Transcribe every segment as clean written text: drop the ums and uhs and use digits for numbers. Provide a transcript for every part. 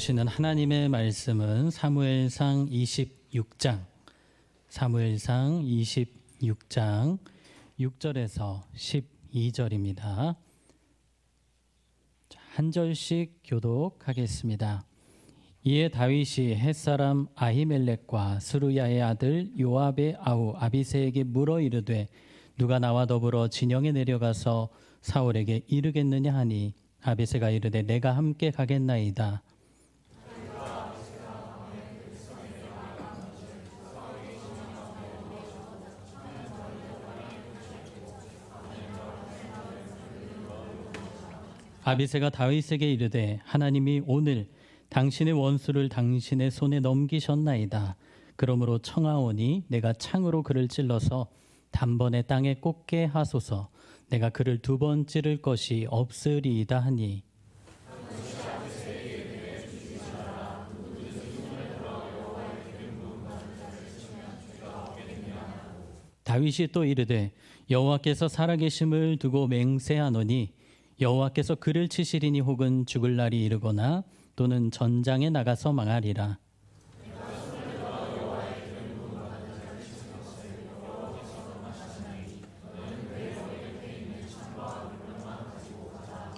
주시는 하나님의 말씀은 사무엘상 26장 6절에서 12절입니다. 한 절씩 교독하겠습니다. 이에 다윗이 햇사람 아히멜렉과 스루야의 아들 요압의 아우 아비새에게 물어 이르되 누가 나와 더불어 진영에 내려가서 사울에게 이르겠느냐 하니 아비새가 이르되 내가 함께 가겠나이다. 아비새가 다윗에게 이르되 하나님이 오늘 당신의 원수를 당신의 손에 넘기셨나이다. 그러므로 청하오니 내가 창으로 그를 찔러서 단번에 땅에 꽂게 하소서. 내가 그를 2번 찌를 것이 없으리이다 하니 다윗이 또 이르되 여호와께서 살아계심을 두고 맹세하노니 여호와께서 그를 치시리니 혹은 죽을 날이 이르거나 또는 전장에 나가서 망하리라.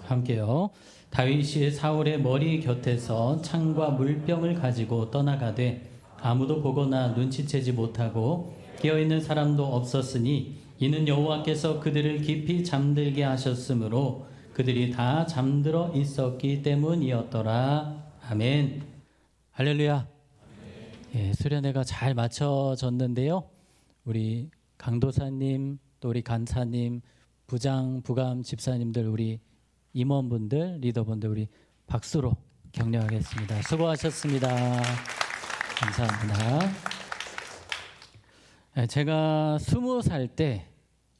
함께요. 다윗이 사울의 머리 곁에서 창과 물병을 가지고 떠나가되 아무도 보거나 눈치채지 못하고 깨어있는 사람도 없었으니 이는 여호와께서 그들을 깊이 잠들게 하셨으므로 그들이 다 잠들어 있었기 때문이었더라. 아멘. 할렐루야. 예, 수련회가 잘 마쳐졌는데요. 우리 강도사님, 또 우리 간사님, 부장, 부감, 집사님들, 우리 임원분들, 리더분들 우리 박수로 격려하겠습니다. 수고하셨습니다. 감사합니다. 제가 20살 때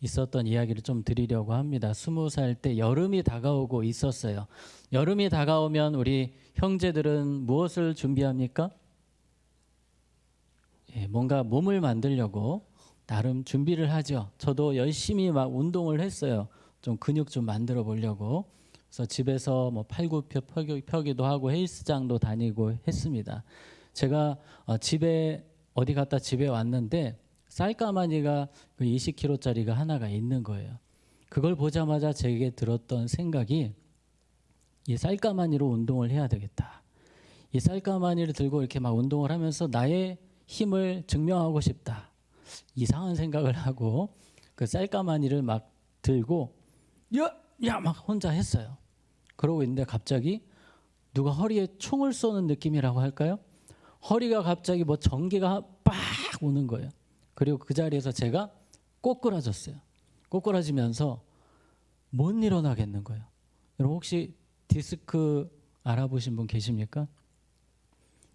있었던 이야기를 좀 드리려고 합니다. 20살 때 여름이 다가오고 있었어요. 여름이 다가오면 우리 형제들은 무엇을 준비합니까? 뭔가 몸을 만들려고 나름 준비를 하죠. 저도 열심히 막 운동을 했어요. 좀 근육 좀 만들어 보려고. 그래서 집에서 뭐 팔굽혀 펴기도 하고 헬스장도 다니고 했습니다. 제가 집에 어디 갔다 집에 왔는데 쌀가마니가 20kg짜리가 하나가 있는 거예요. 그걸 보자마자 제게 들었던 생각이 이 쌀가마니로 운동을 해야 되겠다. 이 쌀가마니를 들고 이렇게 막 운동을 하면서 나의 힘을 증명하고 싶다. 이상한 생각을 하고 그 쌀가마니를 막 들고 야 막 혼자 했어요. 그러고 있는데 갑자기 누가 허리에 총을 쏘는 느낌이라고 할까요? 허리가 갑자기 뭐 전기가 빡 오는 거예요. 그리고 그 자리에서 제가 꼬꾸라졌어요. 꼬꾸라지면서 못 일어나겠는 거예요. 여러분 혹시 디스크 알아보신 분 계십니까?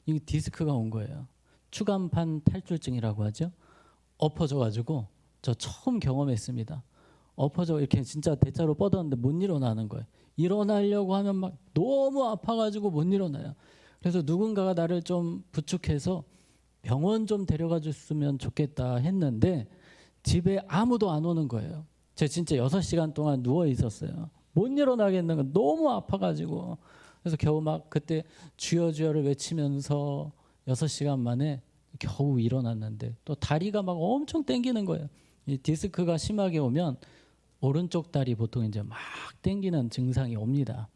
이 디스크가 온 거예요. 추간판 탈출증이라고 하죠. 엎어져가지고 저 처음 경험했습니다. 엎어져 이렇게 진짜 대자로 뻗었는데 못 일어나는 거예요. 일어나려고 하면 막 너무 아파가지고 못 일어나요. 그래서 누군가가 나를 좀 부축해서 병원 좀 데려가 줬으면 좋겠다 했는데 집에 아무도 안 오는 거예요. 제가 진짜 6시간 동안 누워 있었어요. 못 일어나겠는 거 너무 아파가지고. 그래서 겨우 막 그때 주여 주여를 외치면서 6시간 만에 겨우 일어났는데 또 다리가 막 엄청 땡기는 거예요. 이 디스크가 심하게 오면 오른쪽 다리 보통 이제 막 땡기는 증상이 옵니다.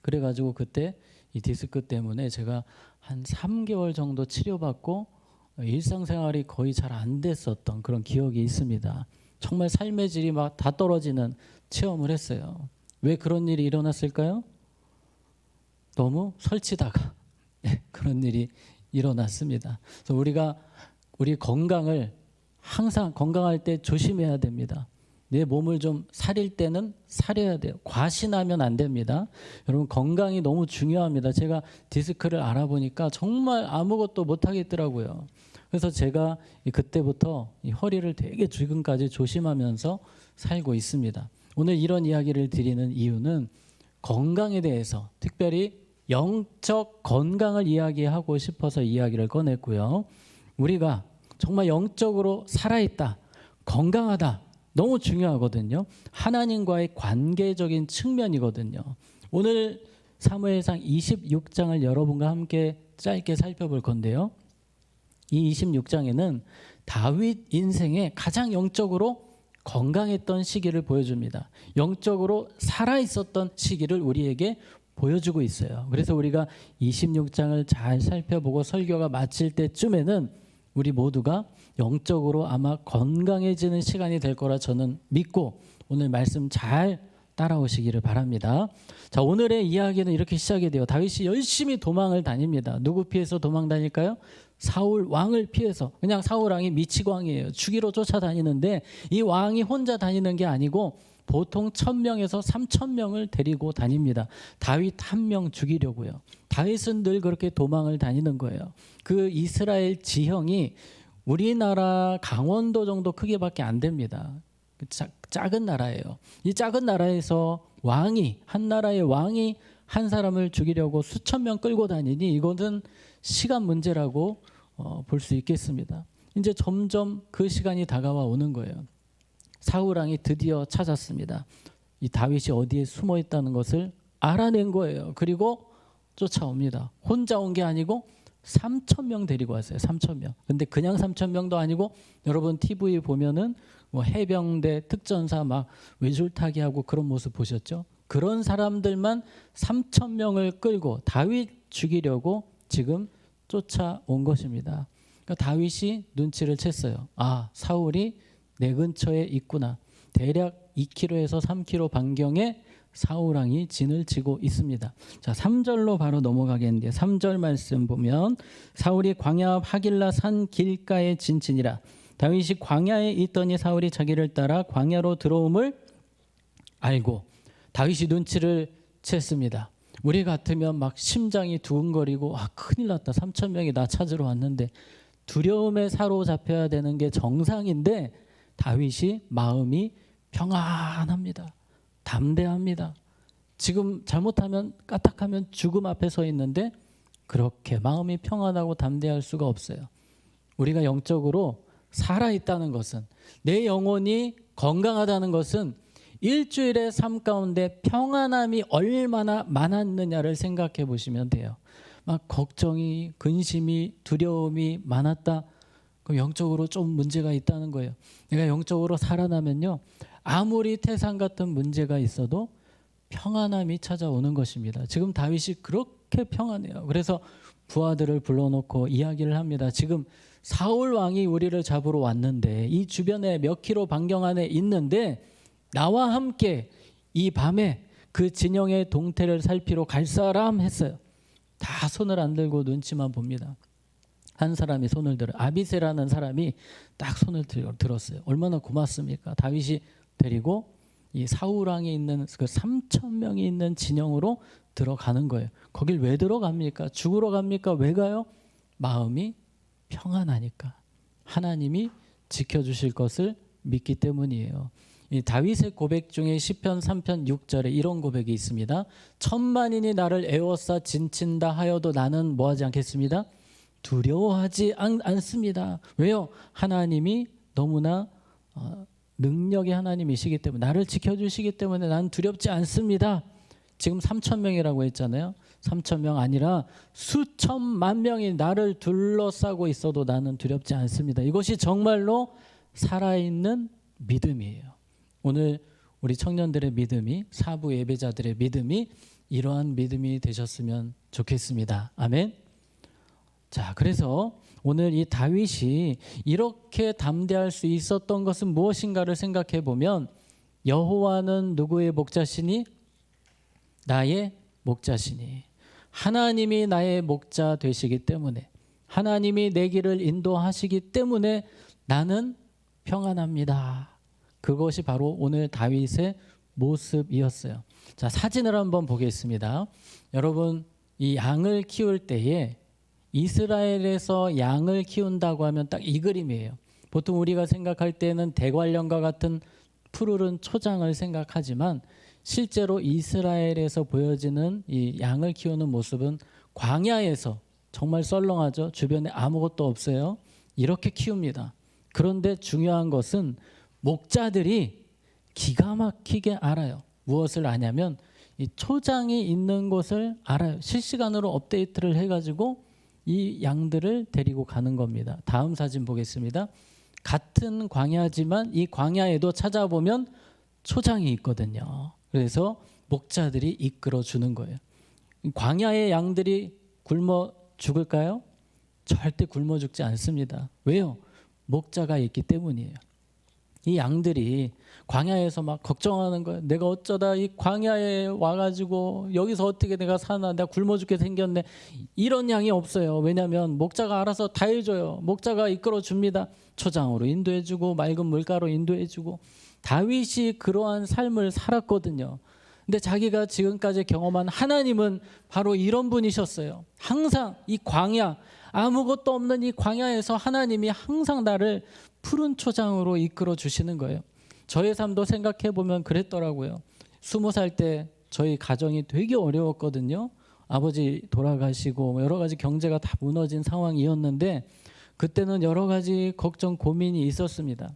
그래가지고 그때 이 디스크 때문에 제가 한 3개월 정도 치료받고 일상생활이 거의 잘 안 됐었던 그런 기억이 있습니다. 정말 삶의 질이 막 다 떨어지는 체험을 했어요. 왜 그런 일이 일어났을까요? 너무 설치다가 그런 일이 일어났습니다. 그래서 우리가 우리 건강을 항상 건강할 때 조심해야 됩니다. 내 몸을 좀 사릴 때는 사려야 돼요. 과신하면 안 됩니다. 여러분 건강이 너무 중요합니다. 제가 디스크를 알아보니까 정말 아무것도 못 하겠더라고요. 그래서 제가 그때부터 이 허리를 되게 지금까지 조심하면서 살고 있습니다. 오늘 이런 이야기를 드리는 이유는 건강에 대해서 특별히 영적 건강을 이야기하고 싶어서 이야기를 꺼냈고요. 우리가 정말 영적으로 살아있다, 건강하다 너무 중요하거든요. 하나님과의 관계적인 측면이거든요. 오늘 사무엘상 26장을 여러분과 함께 짧게 살펴볼 건데요. 이 26장에는 다윗 인생의 가장 영적으로 건강했던 시기를 보여줍니다. 영적으로 살아있었던 시기를 우리에게 보여주고 있어요. 그래서 우리가 26장을 잘 살펴보고 설교가 마칠 때쯤에는 우리 모두가 영적으로 아마 건강해지는 시간이 될 거라 저는 믿고 오늘 말씀 잘 따라오시기를 바랍니다. 자, 오늘의 이야기는 이렇게 시작이 돼요. 다윗이 열심히 도망을 다닙니다. 누구 피해서 도망 다닐까요? 사울 왕을 피해서. 그냥 사울 왕이 미치광이에요. 죽이러 쫓아다니는데 이 왕이 혼자 다니는 게 아니고 보통 1000명에서 3000명을 데리고 다닙니다. 다윗 한 명 죽이려고요. 다윗은 늘 그렇게 도망을 다니는 거예요. 그 이스라엘 지형이 우리나라 강원도 정도 크기밖에 안 됩니다. 작은 나라예요. 이 작은 나라에서 한 나라의 왕이 한 사람을 죽이려고 수천 명 끌고 다니니 이거는 시간 문제라고 볼 수 있겠습니다. 이제 점점 그 시간이 다가와 오는 거예요. 사울 왕이 드디어 찾았습니다. 이 다윗이 어디에 숨어 있다는 것을 알아낸 거예요. 그리고 쫓아옵니다. 혼자 온 게 아니고 3,000명 데리고 왔어요. 3,000명. 근데 그냥 3,000명도 아니고 여러분 TV 보면은 뭐 해병대 특전사 막 외줄타기 하고 그런 모습 보셨죠? 그런 사람들만 3,000명을 끌고 다윗 죽이려고 지금 쫓아온 것입니다. 그러니까 다윗이 눈치를 챘어요. 아, 사울이 내 근처에 있구나. 대략 2km에서 3km 반경에 사울 왕이 진을 치고 있습니다. 자, 3절로 바로 넘어가겠는데 3절 말씀 보면 사울이 광야 앞 하길라 산 길가에 진치니라. 다윗이 광야에 있더니 사울이 자기를 따라 광야로 들어옴을 알고. 다윗이 눈치를 챘습니다. 우리 같으면 막 심장이 두근거리고 큰일 났다. 3,000명이 나 찾으러 왔는데 두려움에 사로잡혀야 되는 게 정상인데 다윗이 마음이 평안합니다. 담대합니다. 지금 잘못하면 까딱하면 죽음 앞에 서 있는데 그렇게 마음이 평안하고 담대할 수가 없어요. 우리가 영적으로 살아있다는 것은, 내 영혼이 건강하다는 것은 일주일의 삶 가운데 평안함이 얼마나 많았느냐를 생각해 보시면 돼요. 막 걱정이, 근심이, 두려움이 많았다. 그럼 영적으로 좀 문제가 있다는 거예요. 내가 영적으로 살아나면요, 아무리 태산 같은 문제가 있어도 평안함이 찾아오는 것입니다. 지금 다윗이 그렇게 평안해요. 그래서 부하들을 불러놓고 이야기를 합니다. 지금 사울 왕이 우리를 잡으러 왔는데 이 주변에 몇 킬로 반경 안에 있는데 나와 함께 이 밤에 그 진영의 동태를 살피러 갈 사람 했어요. 다 손을 안 들고 눈치만 봅니다. 한 사람이 손을 들어요. 아비새라는 사람이 딱 손을 들었어요. 얼마나 고맙습니까? 다윗이 데리고 이 사울 왕이 있는 그 3,000명이 있는 진영으로 들어가는 거예요. 거길 왜 들어갑니까? 죽으러 갑니까? 왜 가요? 마음이 평안하니까. 하나님이 지켜주실 것을 믿기 때문이에요. 이 다윗의 고백 중에 시편 3편 6절에 이런 고백이 있습니다. 천만인이 나를 애워싸 진친다 하여도 나는 뭐하지 않겠습니다. 두려워하지 않습니다. 왜요? 하나님이 너무나 능력의 하나님이시기 때문에, 나를 지켜주시기 때문에 난 두렵지 않습니다. 지금 3,000명이라고 했잖아요. 3,000명 아니라 수천만 명이 나를 둘러싸고 있어도 나는 두렵지 않습니다. 이것이 정말로 살아있는 믿음이에요. 오늘 우리 청년들의 믿음이, 사부 예배자들의 믿음이 이러한 믿음이 되셨으면 좋겠습니다. 아멘. 자, 그래서 오늘 이 다윗이 이렇게 담대할 수 있었던 것은 무엇인가를 생각해 보면, 여호와는 누구의 목자시니? 나의 목자시니. 하나님이 나의 목자 되시기 때문에, 하나님이 내 길을 인도하시기 때문에 나는 평안합니다. 그것이 바로 오늘 다윗의 모습이었어요. 자, 사진을 한번 보겠습니다. 여러분, 이 양을 키울 때에 이스라엘에서 양을 키운다고 하면 딱 이 그림이에요. 보통 우리가 생각할 때는 대관령과 같은 푸르른 초장을 생각하지만 실제로 이스라엘에서 보여지는 이 양을 키우는 모습은 광야에서, 정말 썰렁하죠. 주변에 아무것도 없어요. 이렇게 키웁니다. 그런데 중요한 것은 목자들이 기가 막히게 알아요. 무엇을 아냐면 이 초장이 있는 곳을 알아요. 실시간으로 업데이트를 해가지고 이 양들을 데리고 가는 겁니다. 다음 사진 보겠습니다. 같은 광야지만 이 광야에도 찾아보면 초장이 있거든요. 그래서 목자들이 이끌어 주는 거예요. 광야의 양들이 굶어 죽을까요? 절대 굶어 죽지 않습니다. 왜요? 목자가 있기 때문이에요. 이 양들이 광야에서 막 걱정하는 거예요. 내가 어쩌다 이 광야에 와가지고 여기서 어떻게 내가 사나, 내가 굶어 죽게 생겼네. 이런 양이 없어요. 왜냐하면 목자가 알아서 다 해줘요. 목자가 이끌어 줍니다. 초장으로 인도해주고 맑은 물가로 인도해주고. 다윗이 그러한 삶을 살았거든요. 근데 자기가 지금까지 경험한 하나님은 바로 이런 분이셨어요. 항상 이 광야, 아무것도 없는 이 광야에서 하나님이 항상 나를 푸른 초장으로 이끌어 주시는 거예요. 저의 삶도 생각해 보면 그랬더라고요. 20살 때 저희 가정이 되게 어려웠거든요. 아버지 돌아가시고 여러 가지 경제가 다 무너진 상황이었는데 그때는 여러 가지 걱정 고민이 있었습니다.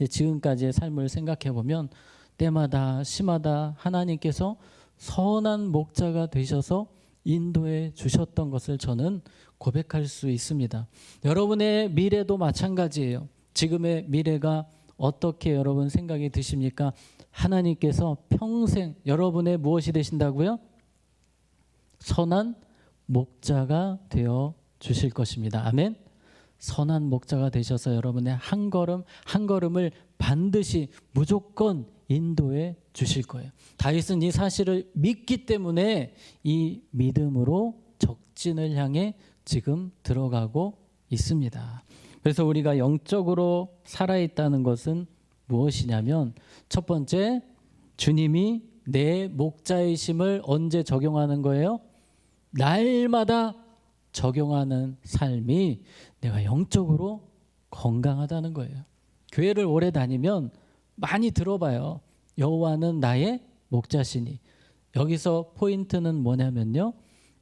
지금까지의 삶을 생각해 보면 때마다 시마다 하나님께서 선한 목자가 되셔서 인도해 주셨던 것을 저는 고백할 수 있습니다. 여러분의 미래도 마찬가지예요. 지금의 미래가 어떻게 여러분 생각이 드십니까? 하나님께서 평생 여러분의 무엇이 되신다고요? 선한 목자가 되어 주실 것입니다. 아멘. 선한 목자가 되셔서 여러분의 한 걸음 한 걸음을 반드시 무조건 인도해 주실 거예요. 다윗은 이 사실을 믿기 때문에 이 믿음으로 적진을 향해 지금 들어가고 있습니다. 그래서 우리가 영적으로 살아있다는 것은 무엇이냐면 첫 번째, 주님이 내 목자이심을 언제 적용하는 거예요? 날마다 적용하는 삶이 내가 영적으로 건강하다는 거예요. 교회를 오래 다니면 많이 들어봐요. 여호와는 나의 목자시니. 여기서 포인트는 뭐냐면요,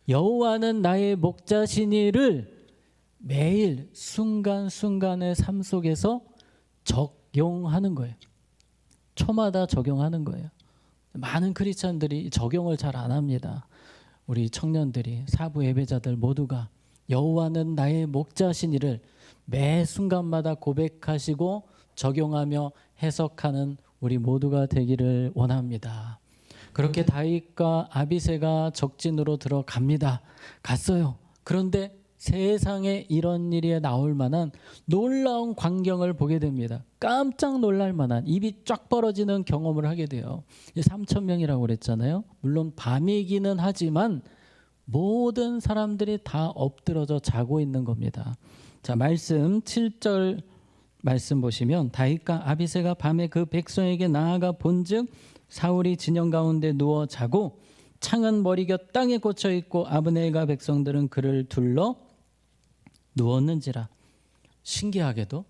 여호와는 나의 목자시니를 매일 순간순간의 삶 속에서 적용하는 거예요. 초마다 적용하는 거예요. 많은 크리스찬들이 적용을 잘 안 합니다. 우리 청년들이, 사부 예배자들 모두가 여호와는 나의 목자시니를 매 순간마다 고백하시고 적용하며 해석하는 우리 모두가 되기를 원합니다. 그렇게 다윗과 아비새가 적진으로 들어갑니다. 갔어요. 그런데 세상에 이런 일이 나올 만한 놀라운 광경을 보게 됩니다. 깜짝 놀랄 만한, 입이 쫙 벌어지는 경험을 하게 돼요. 3,000명이라고 그랬잖아요. 물론 밤이기는 하지만 모든 사람들이 다 엎드러져 자고 있는 겁니다. 자, 말씀 7절 말씀 보시면 다윗과 아비새가 밤에 그 백성에게 나아가 본즉 사울이 진영 가운데 누워 자고 창은 머리곁 땅에 꽂혀 있고 아브넬과 백성들은 그를 둘러 누웠는지라. 신기하게도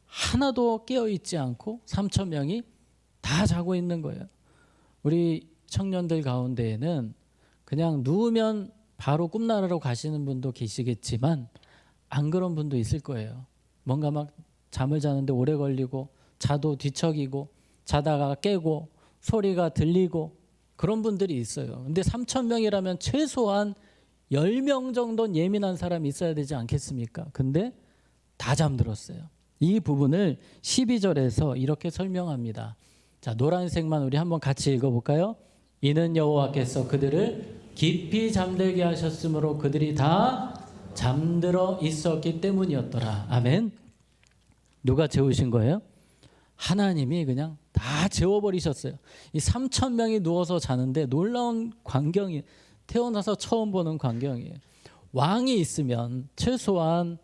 하나도 깨어 있지 않고 3,000명이 다 자고 있는 거예요. 우리 청년들 가운데에는 그냥 누우면 바로 꿈나라로 가시는 분도 계시겠지만 안 그런 분도 있을 거예요. 뭔가 막 잠을 자는데 오래 걸리고 자도 뒤척이고 자다가 깨고 소리가 들리고 그런 분들이 있어요. 근데 3,000명이라면 최소한 10명 정도는 예민한 사람이 있어야 되지 않겠습니까? 근데 다 잠들었어요. 이 부분을 12절에서 이렇게 설명합니다. 자, 노란색만 우리 한번 같이 읽어볼까요? 이는 여호와께서 그들을 깊이 잠들게 하셨으므로 그들이 다 잠들어 있었기 때문이었더라. 아멘. 누가 재우신 거예요? 하나님이 그냥 다 재워버리셨어요. 이 3,000명이 누워서 자는데 놀라운 광경이, 태어나서 처음 보는 광경이에요. 왕이 있으면 최소한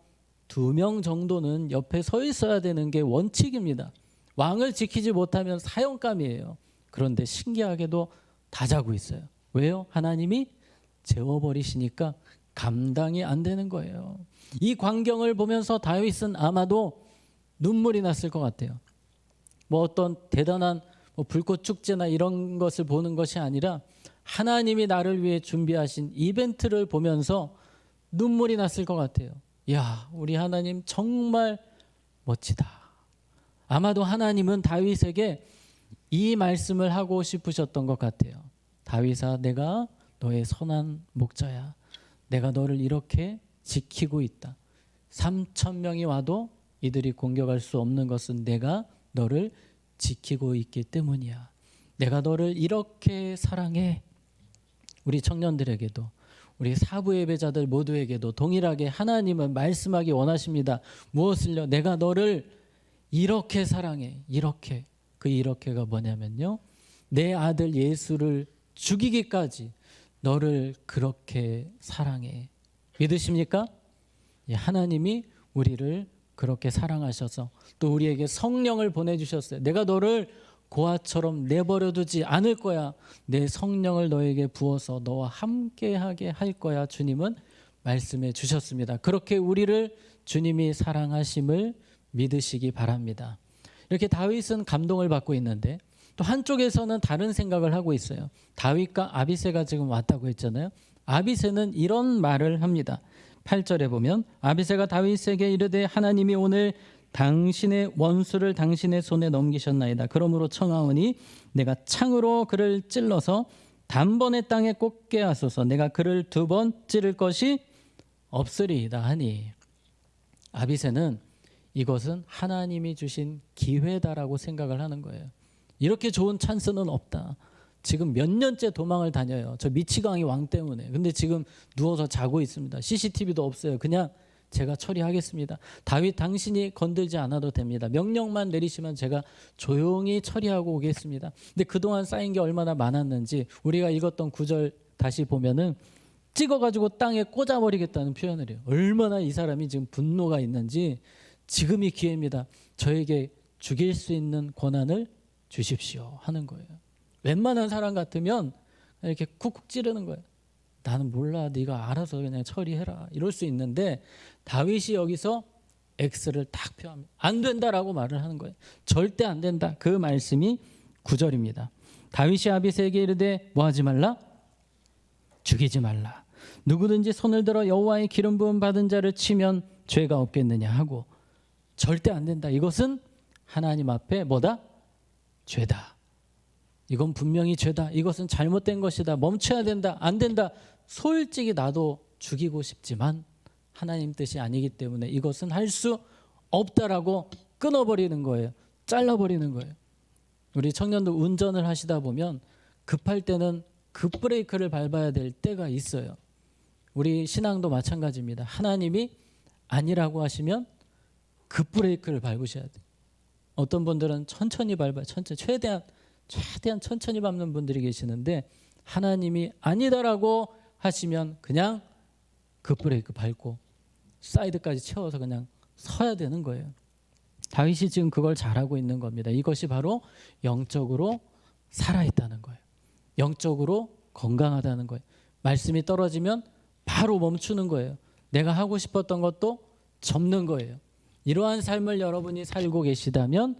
2명 정도는 옆에 서 있어야 되는 게 원칙입니다. 왕을 지키지 못하면 사형감이에요. 그런데 신기하게도 다 자고 있어요. 왜요? 하나님이 재워버리시니까 감당이 안 되는 거예요. 이 광경을 보면서 다윗은 아마도 눈물이 났을 것 같아요. 뭐 어떤 대단한 불꽃 축제나 이런 것을 보는 것이 아니라 하나님이 나를 위해 준비하신 이벤트를 보면서 눈물이 났을 것 같아요. 야, 우리 하나님 정말 멋지다. 아마도 하나님은 다윗에게 이 말씀을 하고 싶으셨던 것 같아요. 다윗아, 내가 너의 선한 목자야. 내가 너를 이렇게 지키고 있다. 3,000명이 와도 이들이 공격할 수 없는 것은 내가 너를 지키고 있기 때문이야. 내가 너를 이렇게 사랑해. 우리 청년들에게도, 우리 사부 예배자들 모두에게도 동일하게 하나님은 말씀하기 원하십니다. 무엇을요? 내가 너를 이렇게 사랑해. 이렇게. 그 이렇게가 뭐냐면요, 내 아들 예수를 죽이기까지 너를 그렇게 사랑해. 믿으십니까? 하나님이 우리를 그렇게 사랑하셔서 또 우리에게 성령을 보내주셨어요. 내가 너를 고아처럼 내버려두지 않을 거야. 내 성령을 너에게 부어서 너와 함께하게 할 거야. 주님은 말씀해 주셨습니다. 그렇게 우리를 주님이 사랑하심을 믿으시기 바랍니다. 이렇게 다윗은 감동을 받고 있는데 또 한쪽에서는 다른 생각을 하고 있어요. 다윗과 아비새가 지금 왔다고 했잖아요. 아비새는 이런 말을 합니다. 8절에 보면 아비새가 다윗에게 이르되 하나님이 오늘 당신의 원수를 당신의 손에 넘기셨나이다. 그러므로 청하오니 내가 창으로 그를 찔러서 단번에 땅에 꽂게 하소서. 내가 그를 2번 찌를 것이 없으리이다 하니, 아비새는 이것은 하나님이 주신 기회다라고 생각을 하는 거예요. 이렇게 좋은 찬스는 없다. 지금 몇 년째 도망을 다녀요. 저 미치광이 왕 때문에. 근데 지금 누워서 자고 있습니다. CCTV도 없어요. 그냥 제가 처리하겠습니다. 다윗, 당신이 건들지 않아도 됩니다. 명령만 내리시면 제가 조용히 처리하고 오겠습니다. 근데 그동안 쌓인 게 얼마나 많았는지 우리가 읽었던 9절 다시 보면은 찍어가지고 땅에 꽂아버리겠다는 표현을 해요. 얼마나 이 사람이 지금 분노가 있는지 지금이 기회입니다. 저에게 죽일 수 있는 권한을 주십시오 하는 거예요. 웬만한 사람 같으면 이렇게 쿡쿡 찌르는 거예요. 나는 몰라, 네가 알아서 그냥 처리해라, 이럴 수 있는데 다윗이 여기서 X를 딱 표합니다. 안 된다라고 말을 하는 거예요. 절대 안 된다. 그 말씀이 9절입니다. 다윗이 아비새에게 이르되 뭐하지 말라? 죽이지 말라. 누구든지 손을 들어 여호와의 기름 부음 받은 자를 치면 죄가 없겠느냐 하고, 절대 안 된다. 이것은 하나님 앞에 뭐다? 죄다. 이건 분명히 죄다. 이것은 잘못된 것이다. 멈춰야 된다. 안 된다. 솔직히 나도 죽이고 싶지만 하나님 뜻이 아니기 때문에 이것은 할 수 없다라고 끊어버리는 거예요. 잘라버리는 거예요. 우리 청년들 운전을 하시다 보면 급할 때는 급브레이크를 밟아야 될 때가 있어요. 우리 신앙도 마찬가지입니다. 하나님이 아니라고 하시면 급브레이크를 밟으셔야 돼요. 어떤 분들은 천천히 밟아요. 천천히, 최대한 천천히 밟는 분들이 계시는데 하나님이 아니다라고 하시면 그냥 급브레이크 밟고 사이드까지 채워서 그냥 서야 되는 거예요. 다윗이 지금 그걸 잘하고 있는 겁니다. 이것이 바로 영적으로 살아있다는 거예요. 영적으로 건강하다는 거예요. 말씀이 떨어지면 바로 멈추는 거예요. 내가 하고 싶었던 것도 접는 거예요. 이러한 삶을 여러분이 살고 계시다면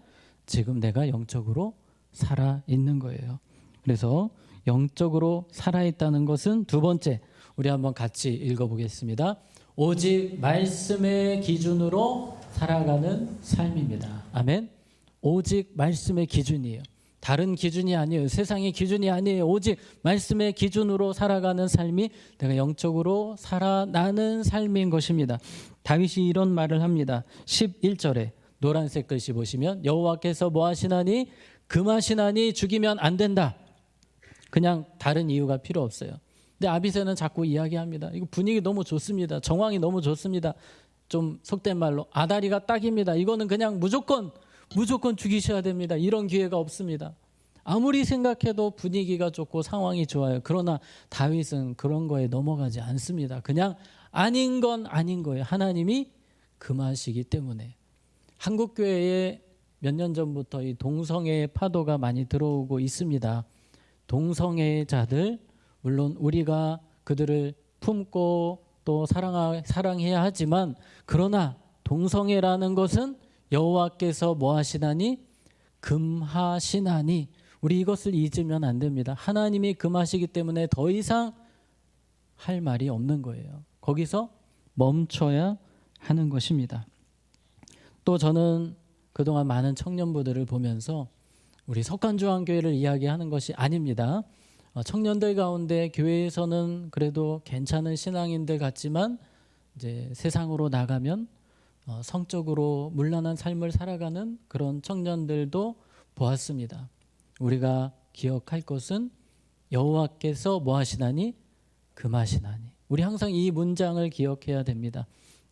지금 내가 영적으로 살아있는 거예요. 그래서 영적으로 살아있다는 것은 두 번째, 우리 한번 같이 읽어보겠습니다. 오직 말씀의 기준으로 살아가는 삶입니다. 아멘. 오직 말씀의 기준이에요. 다른 기준이 아니에요. 세상의 기준이 아니에요. 오직 말씀의 기준으로 살아가는 삶이 내가 영적으로 살아나는 삶인 것입니다. 다윗이 이런 말을 합니다. 11절에 노란색 글씨 보시면 여호와께서 뭐 하시나니 금하시나니 죽이면 안 된다. 그냥 다른 이유가 필요 없어요. 근데 아비새는 자꾸 이야기합니다. 이거 분위기 너무 좋습니다. 정황이 너무 좋습니다. 좀 속된 말로 아다리가 딱입니다. 이거는 그냥 무조건 죽이셔야 됩니다. 이런 기회가 없습니다. 아무리 생각해도 분위기가 좋고 상황이 좋아요. 그러나 다윗은 그런 거에 넘어가지 않습니다. 그냥 아닌 건 아닌 거예요. 하나님이 금하시기 때문에. 한국교회에 몇 년 전부터 이 동성애 파도가 많이 들어오고 있습니다. 동성애자들, 물론 우리가 그들을 품고 또 사랑해야 하지만, 그러나 동성애라는 것은 여호와께서 뭐 하시나니 금하시나니, 우리 이것을 잊으면 안 됩니다. 하나님이 금하시기 때문에 더 이상 할 말이 없는 거예요. 거기서 멈춰야 하는 것입니다. 또 저는 그동안 많은 청년부들을 보면서 우리 석관중앙교회를 이야기하는 것이 아닙니다. 청년들 가운데 교회에서는 그래도 괜찮은 신앙인들 같지만 이제 세상으로 나가면 성적으로 문란한 삶을 살아가는 그런 청년들도 보았습니다. 우리가 기억할 것은 여호와께서 뭐 하시나니 금하시나니. 우리 항상 이 문장을 기억해야 됩니다.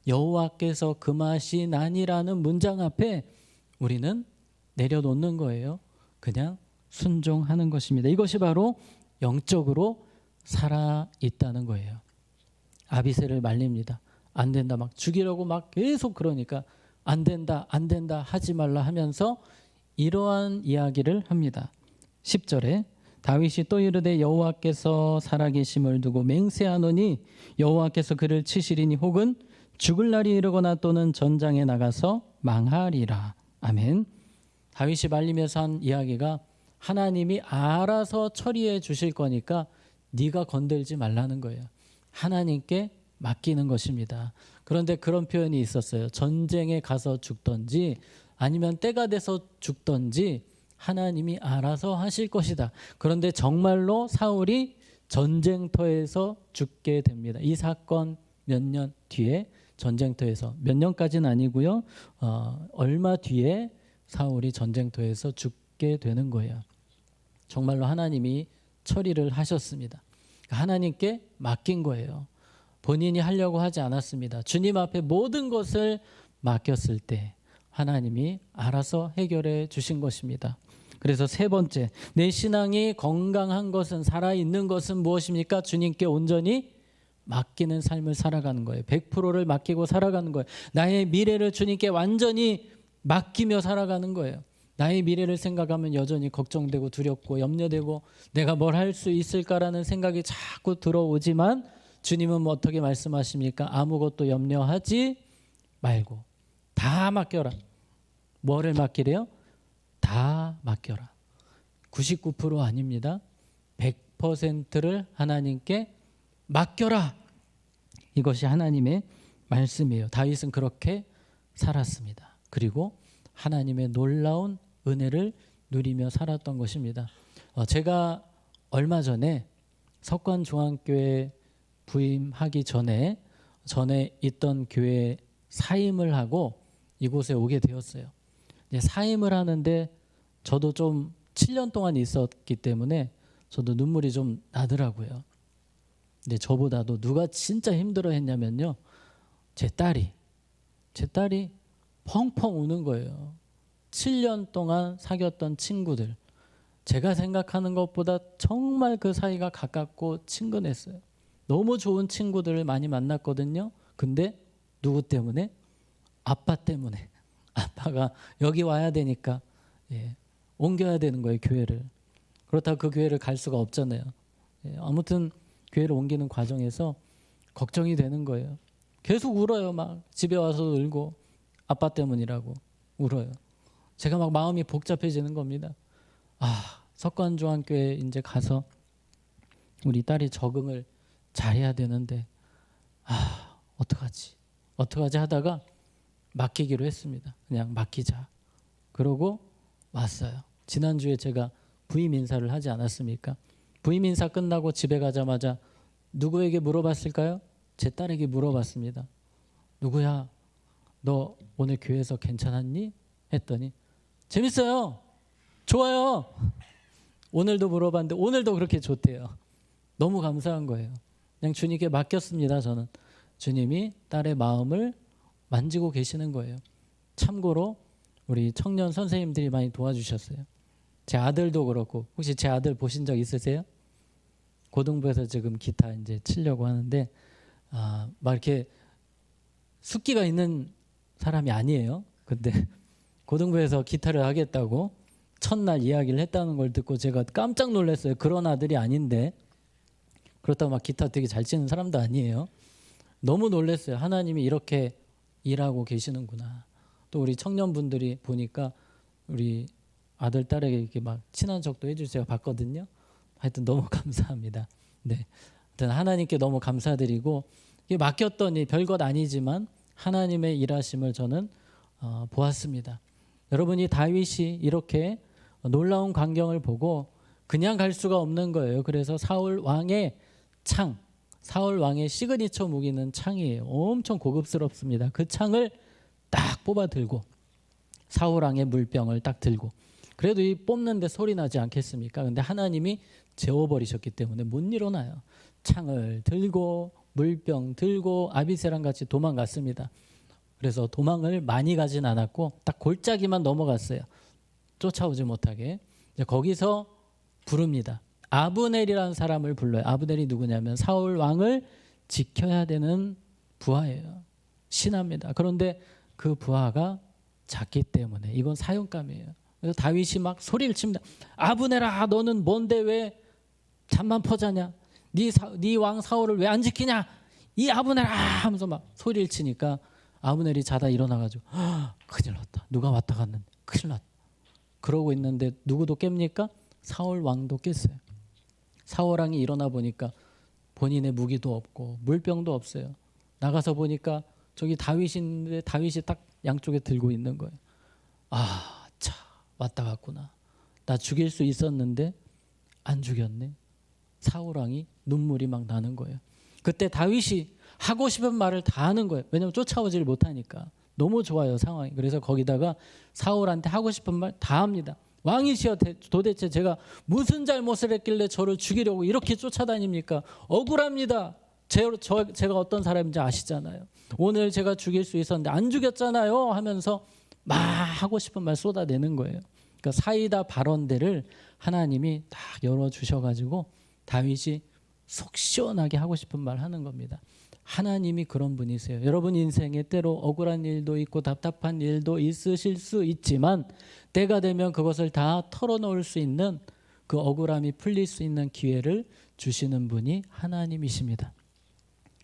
여호와께서 금하시나니라는 문장 앞에 우리는 내려놓는 거예요. 그냥 순종하는 것입니다. 이것이 바로 영적으로 살아있다는 거예요. 아비새를 말립니다. 안 된다, 막 죽이려고 막 계속 그러니까 안 된다, 안 된다, 하지 말라 하면서 이러한 이야기를 합니다. 10절에 다윗이 또 이르되 여호와께서 살아계심을 두고 맹세하노니 여호와께서 그를 치시리니 혹은 죽을 날이 이르거나 또는 전장에 나가서 망하리라. 아멘. 다윗이 말리면서 한 이야기가 하나님이 알아서 처리해 주실 거니까 네가 건들지 말라는 거예요. 하나님께 맡기는 것입니다. 그런데 그런 표현이 있었어요. 전쟁에 가서 죽던지 아니면 때가 돼서 죽던지 하나님이 알아서 하실 것이다. 그런데 정말로 사울이 전쟁터에서 죽게 됩니다. 이 사건 몇 년 뒤에 전쟁터에서, 몇 년까지는 아니고요, 얼마 뒤에 사울이 전쟁터에서 죽게 되는 거예요. 정말로 하나님이 처리를 하셨습니다. 하나님께 맡긴 거예요. 본인이 하려고 하지 않았습니다. 주님 앞에 모든 것을 맡겼을 때 하나님이 알아서 해결해 주신 것입니다. 그래서 세 번째, 내 신앙이 건강한 것은, 살아있는 것은 무엇입니까? 주님께 온전히 맡기는 삶을 살아가는 거예요. 100%를 맡기고 살아가는 거예요. 나의 미래를 주님께 완전히 맡기며 살아가는 거예요. 나의 미래를 생각하면 여전히 걱정되고 두렵고 염려되고 내가 뭘 할 수 있을까라는 생각이 자꾸 들어오지만 주님은 뭐 어떻게 말씀하십니까? 아무것도 염려하지 말고 다 맡겨라. 뭐를 맡기래요? 다 맡겨라. 99% 아닙니다. 100%를 하나님께 맡겨라. 이것이 하나님의 말씀이에요. 다윗은 그렇게 살았습니다. 그리고 하나님의 놀라운 은혜를 누리며 살았던 것입니다. 제가 얼마 전에 석관중앙교회 부임하기 전에 있던 교회에 사임을 하고 이곳에 오게 되었어요. 사임을 하는데 저도 좀 7년 동안 있었기 때문에 저도 눈물이 좀 나더라고요. 근데 저보다도 누가 진짜 힘들어 했냐면요, 제 딸이 펑펑 우는 거예요. 7년 동안 사귀었던 친구들, 제가 생각하는 것보다 정말 그 사이가 가깝고 친근했어요. 너무 좋은 친구들을 많이 만났거든요. 근데 누구 때문에? 아빠 때문에. 아빠가 여기 와야 되니까 옮겨야 되는 거예요, 교회를. 그렇다고 그 교회를 갈 수가 없잖아요. 아무튼 교회를 옮기는 과정에서 걱정이 되는 거예요. 계속 울어요. 막 집에 와서 울고 아빠 때문이라고 울어요. 제가 막 마음이 복잡해지는 겁니다. 석관중앙교회 이제 가서 우리 딸이 적응을 잘해야 되는데 어떡하지 하다가 맡기기로 했습니다. 그냥 맡기자. 그러고 왔어요. 지난주에 제가 부임 인사를 하지 않았습니까? 부임 인사 끝나고 집에 가자마자 누구에게 물어봤을까요? 제 딸에게 물어봤습니다. 누구야? 너 오늘 교회에서 괜찮았니? 했더니 재밌어요. 좋아요. 오늘도 물어봤는데 오늘도 그렇게 좋대요. 너무 감사한 거예요. 그냥 주님께 맡겼습니다. 저는 주님이 딸의 마음을 만지고 계시는 거예요. 참고로 우리 청년 선생님들이 많이 도와주셨어요. 제 아들도 그렇고, 혹시 제 아들 보신 적 있으세요? 고등부에서 지금 기타 이제 치려고 하는데 막 이렇게 숙기가 있는 사람이 아니에요. 근데 고등부에서 기타를 하겠다고 첫날 이야기를 했다는 걸 듣고 제가 깜짝 놀랐어요. 그런 아들이 아닌데, 그렇다고 막 기타 되게 잘 치는 사람도 아니에요. 너무 놀랐어요. 하나님이 이렇게 일하고 계시는구나. 또 우리 청년분들이 보니까 우리 아들 딸에게 이렇게 막 친한 척도 해주세요. 봤거든요. 하여튼 너무 감사합니다. 네, 하여튼 하나님께 너무 감사드리고, 이게 맡겼더니 별것 아니지만 하나님의 일하심을 저는 보았습니다. 여러분이 다윗이 이렇게 놀라운 광경을 보고 그냥 갈 수가 없는 거예요. 그래서 사울 왕의 창, 사울 왕의 시그니처 무기는 창이에요. 엄청 고급스럽습니다. 그 창을 딱 뽑아 들고 사울 왕의 물병을 딱 들고, 그래도 이 뽑는데 소리 나지 않겠습니까? 근데 하나님이 재워버리셨기 때문에 못 일어나요. 창을 들고 물병 들고 아비새랑 같이 도망갔습니다. 그래서 도망을 많이 가진 않았고 딱 골짜기만 넘어갔어요. 쫓아오지 못하게. 이제 거기서 부릅니다. 아브넬이라는 사람을 불러요. 아브넬이 누구냐면 사울 왕을 지켜야 되는 부하예요. 신하입니다. 그런데 그 부하가 작기 때문에 이건 사형감이에요. 그래서 다윗이 막 소리를 칩니다. 아브넬아, 너는 뭔데 왜 잠만 퍼자냐? 네 왕 사울을 왜 안 지키냐? 이 아브넬아 하면서 막 소리를 치니까 아브넬이 자다 일어나가지고 큰일 났다. 누가 왔다 갔는데 큰일 났다. 그러고 있는데 누구도 깹니까? 사울 왕도 깼어요. 사울 왕이 일어나 보니까 본인의 무기도 없고 물병도 없어요. 나가서 보니까 저기 다윗인데 다윗이 딱 양쪽에 들고 있는 거예요. 아, 차 왔다 갔구나. 나 죽일 수 있었는데 안 죽였네. 사울 왕이 눈물이 막 나는 거예요. 그때 다윗이 하고 싶은 말을 다 하는 거예요. 왜냐하면 쫓아오질 못하니까. 너무 좋아요, 상황이. 그래서 거기다가 사울한테 하고 싶은 말 다 합니다. 왕이시여, 도대체 제가 무슨 잘못을 했길래 저를 죽이려고 이렇게 쫓아다닙니까? 억울합니다. 제가 어떤 사람인지 아시잖아요. 오늘 제가 죽일 수 있었는데 안 죽였잖아요 하면서 막 하고 싶은 말 쏟아내는 거예요. 그러니까 사이다 발언대를 하나님이 딱 열어주셔가지고 다윗이 속 시원하게 하고 싶은 말 하는 겁니다. 하나님이 그런 분이세요. 여러분 인생에 때로 억울한 일도 있고 답답한 일도 있으실 수 있지만 때가 되면 그것을 다 털어놓을 수 있는, 그 억울함이 풀릴 수 있는 기회를 주시는 분이 하나님이십니다.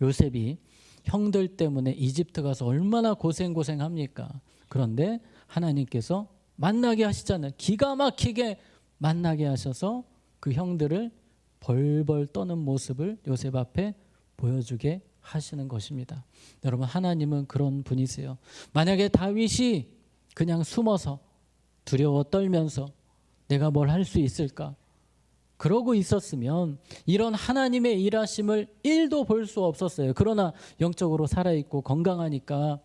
요셉이 형들 때문에 이집트 가서 얼마나 고생합니까? 그런데 하나님께서 만나게 하시잖아요. 기가 막히게 만나게 하셔서 그 형들을 벌벌 떠는 모습을 요셉 앞에 보여주게 하시는 것입니다. 여러분, 하나님은 그런 분이세요. 만약에 다윗이 그냥 숨어서 두려워 떨면서 내가 뭘 할 수 있을까? 그러고 있었으면 이런 하나님의 일하심을 1도 볼 수 없었어요. 그러나 영적으로 살아있고 건강하니까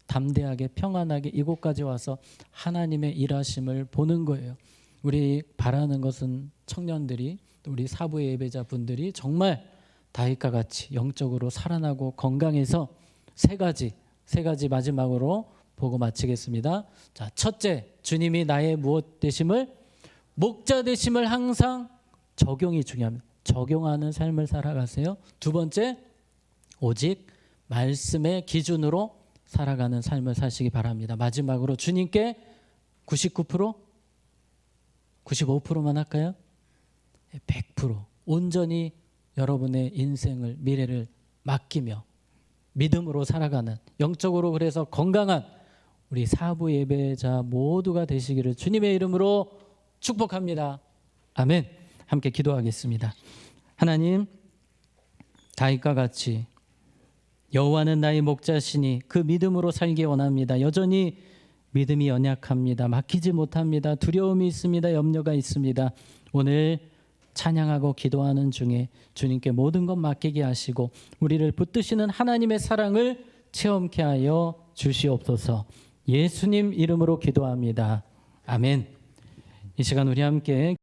담대하게 평안하게 이곳까지 와서 하나님의 일하심을 보는 거예요. 우리 바라는 것은 청년들이, 우리 사부 예배자분들이 정말 다윗과 같이 영적으로 살아나고 건강해서 세 가지 마지막으로 보고 마치겠습니다. 자, 첫째, 주님이 나의 무엇 되심을, 목자 되심을 항상 적용이 중요합니다. 적용하는 삶을 살아가세요. 두 번째, 오직 말씀의 기준으로 살아가는 삶을 사시기 바랍니다. 마지막으로 주님께 99%? 95%만 할까요? 100% 온전히 여러분의 인생을, 미래를 맡기며 믿음으로 살아가는, 영적으로 그래서 건강한 우리 사부 예배자 모두가 되시기를 주님의 이름으로 축복합니다. 아멘. 함께 기도하겠습니다. 하나님, 다윗과 같이 여호와는 나의 목자시니 그 믿음으로 살기 원합니다. 여전히 믿음이 연약합니다. 맡기지 못합니다. 두려움이 있습니다. 염려가 있습니다. 오늘 찬양하고 기도하는 중에 주님께 모든 것 맡기게 하시고 우리를 붙드시는 하나님의 사랑을 체험케 하여 주시옵소서. 예수님 이름으로 기도합니다. 아멘. 이 시간 우리 함께